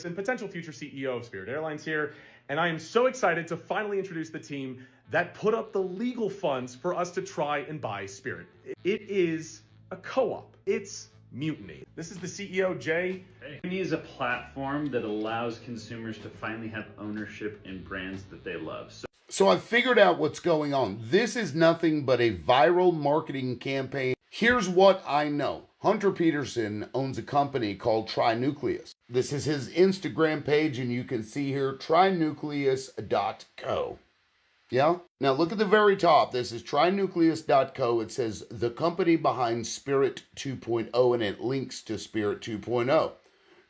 And potential future CEO of Spirit Airlines here, and I am so excited to finally introduce the team that put up the legal funds for us to try and buy Spirit. It is a co-op. It's Mutiny. This is the CEO, Jay. Mutiny is a platform that allows consumers to finally have ownership in brands that they love. So I've figured out what's going on. This is nothing but a viral marketing campaign. Here's what I know. Hunter Peterson owns a company called Trinucleus. This is his Instagram page, and you can see here, trinucleus.co. Yeah? Now look at the very top. This is trinucleus.co. It says the company behind Spirit 2.0, and it links to Spirit 2.0.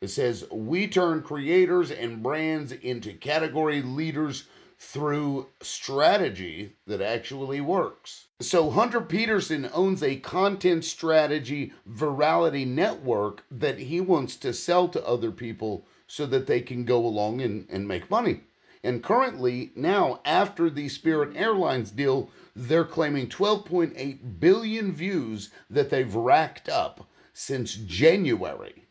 It says, we turn creators and brands into category leaders through strategy that actually works. So Hunter Peterson owns a content strategy virality network that he wants to sell to other people so that they can go along and make money. And currently, now, after the Spirit Airlines deal, they're claiming 12.8 billion views that they've racked up since January.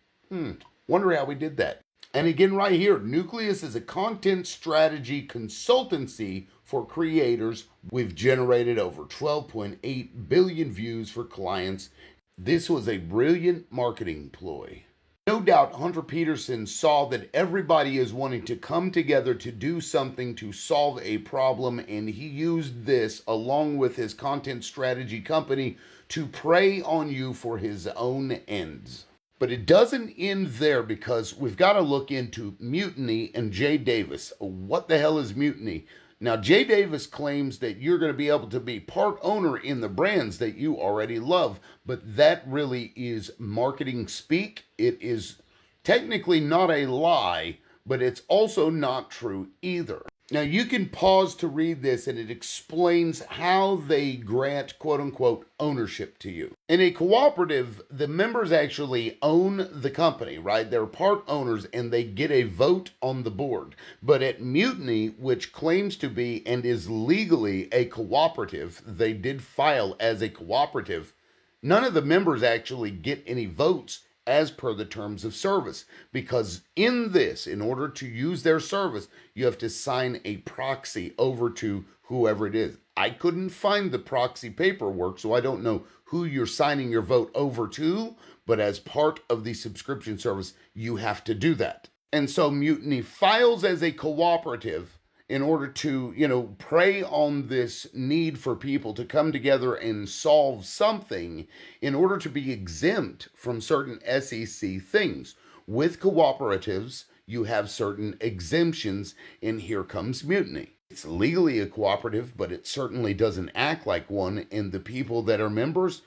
Wonder how we did that. And again, right here, Nucleus is a content strategy consultancy for creators. We've generated over 12.8 billion views for clients. This was a brilliant marketing ploy. No doubt Hunter Peterson saw that everybody is wanting to come together to do something to solve a problem, and he used this along with his content strategy company to prey on you for his own ends. But it doesn't end there, because we've got to look into Mutiny and Jay Davis. What the hell is Mutiny? Now, Jay Davis claims that you're going to be able to be part owner in the brands that you already love, but that really is marketing speak. It is technically not a lie, but it's also not true either. Now, you can pause to read this, and it explains how they grant quote-unquote ownership to you. In a cooperative, the members actually own the company, right? They're part owners, and they get a vote on the board. But at Mutiny, which claims to be and is legally a cooperative, they did file as a cooperative, none of the members actually get any votes as per the terms of service, because in this, in order to use their service, you have to sign a proxy over to whoever it is. I couldn't find the proxy paperwork, so I don't know who you're signing your vote over to, but as part of the subscription service, you have to do that. And so Mutiny files as a cooperative in order to, prey on this need for people to come together and solve something in order to be exempt from certain SEC things. With cooperatives, you have certain exemptions, and here comes Mutiny. It's legally a cooperative, but it certainly doesn't act like one, and the people that are members,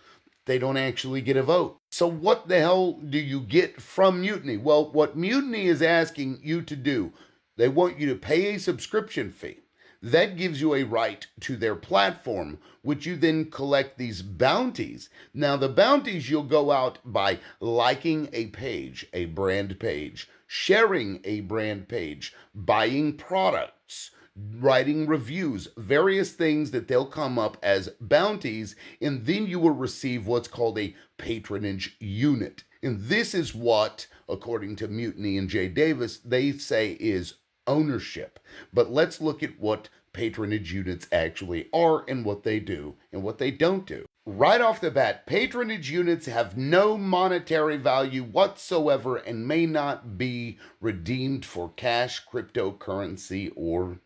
they don't actually get a vote. So what the hell do you get from Mutiny? Well, what Mutiny is asking you to do, they want you to pay a subscription fee. That gives you a right to their platform, which you then collect these bounties. Now, the bounties you'll go out by liking a page, a brand page, sharing a brand page, buying products, writing reviews, various things that they'll come up as bounties, and then you will receive what's called a patronage unit. And this is what, according to Mutiny and Jay Davis, they say is ownership. But let's look at what patronage units actually are and what they do and what they don't do. Right off the bat, patronage units have no monetary value whatsoever and may not be redeemed for cash, cryptocurrency, or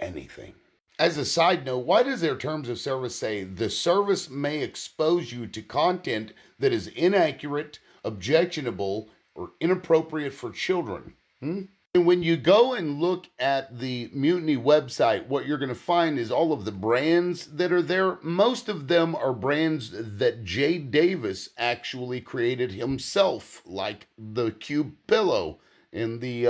anything. As a side note, why does their terms of service say the service may expose you to content that is inaccurate, objectionable, or inappropriate for children? And when you go and look at the Mutiny website, what you're going to find is all of the brands that are there. Most of them are brands that Jay Davis actually created himself, like the Cube Pillow and the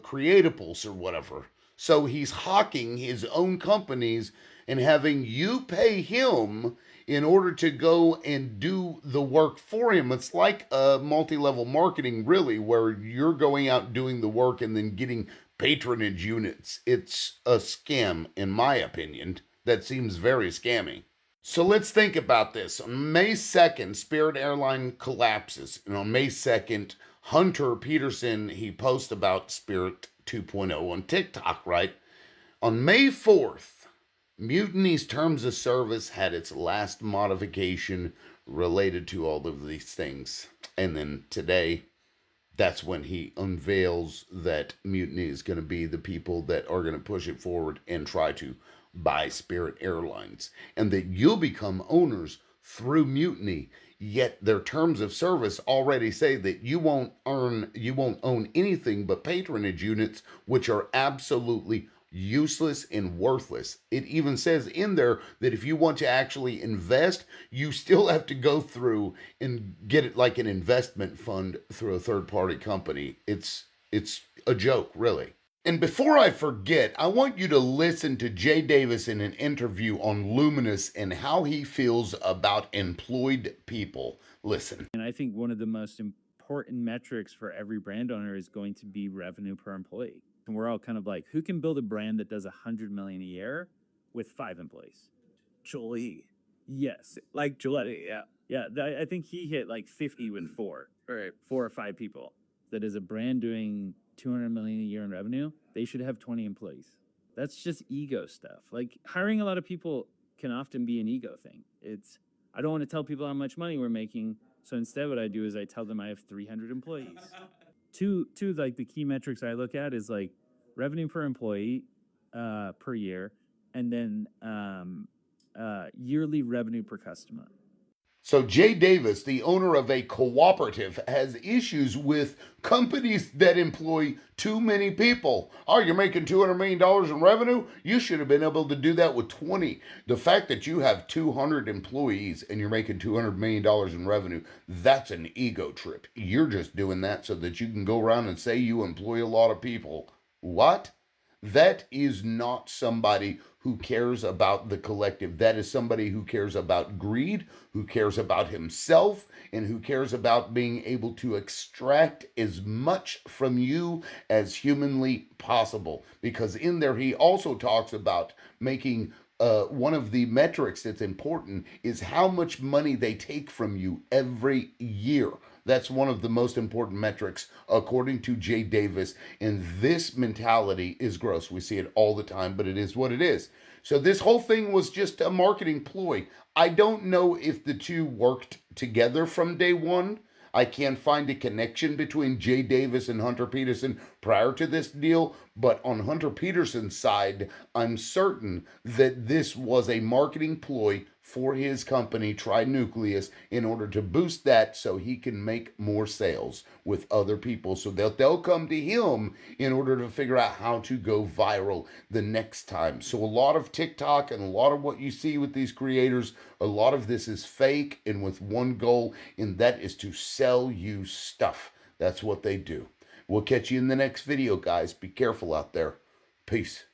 Creatables or whatever. So he's hawking his own companies and having you pay him in order to go and do the work for him. It's like a multi-level marketing, really, where you're going out doing the work and then getting patronage units. It's a scam, in my opinion. That seems very scammy. So let's think about this. On May 2nd, Spirit Airlines collapses. And on May 2nd, Hunter Peterson, he posts about Spirit 2.0 on TikTok, right? On May 4th, Mutiny's terms of service had its last modification related to all of these things. And then today, that's when he unveils that Mutiny is going to be the people that are going to push it forward and try to buy Spirit Airlines. And that you'll become owners through Mutiny, yet their terms of service already say that you won't own anything but patronage units, which are absolutely useless and worthless. It even says in there that if you want to actually invest, you still have to go through and get it like an investment fund through a third-party company. It's a joke, really. And before I forget, I want you to listen to Jay Davis in an interview on Luminous and how he feels about employed people. Listen. And I think one of the most important metrics for every brand owner is going to be revenue per employee. And we're all kind of like, who can build a brand that does $100 million a year with 5 employees? Jolie. Yes, like Gillette. Yeah. I think he hit like 50 with 4 or 5 people. That is a brand doing $200 million a year in revenue. They should have 20 employees. That's just ego stuff. Like hiring a lot of people can often be an ego thing. I don't want to tell people how much money we're making. So instead, what I do is I tell them I have 300 employees. Two like the key metrics I look at is like revenue per employee per year, and then yearly revenue per customer. So Jay Davis, the owner of a cooperative, has issues with companies that employ too many people. Oh, you're making $200 million in revenue? You should have been able to do that with 20. The fact that you have 200 employees and you're making $200 million in revenue, that's an ego trip. You're just doing that so that you can go around and say you employ a lot of people. What? That is not somebody who cares about the collective. That is somebody who cares about greed, who cares about himself, and who cares about being able to extract as much from you as humanly possible. Because in there, he also talks about making one of the metrics that's important is how much money they take from you every year. That's one of the most important metrics, according to Jay Davis. And this mentality is gross. We see it all the time, but it is what it is. So this whole thing was just a marketing ploy. I don't know if the two worked together from day one. I can't find a connection between Jay Davis and Hunter Peterson prior to this deal, but on Hunter Peterson's side, I'm certain that this was a marketing ploy for his company, Trinucleus, in order to boost that so he can make more sales with other people. So they'll come to him in order to figure out how to go viral the next time. So a lot of TikTok and a lot of what you see with these creators, a lot of this is fake and with one goal, and that is to sell you stuff. That's what they do. We'll catch you in the next video, guys. Be careful out there. Peace.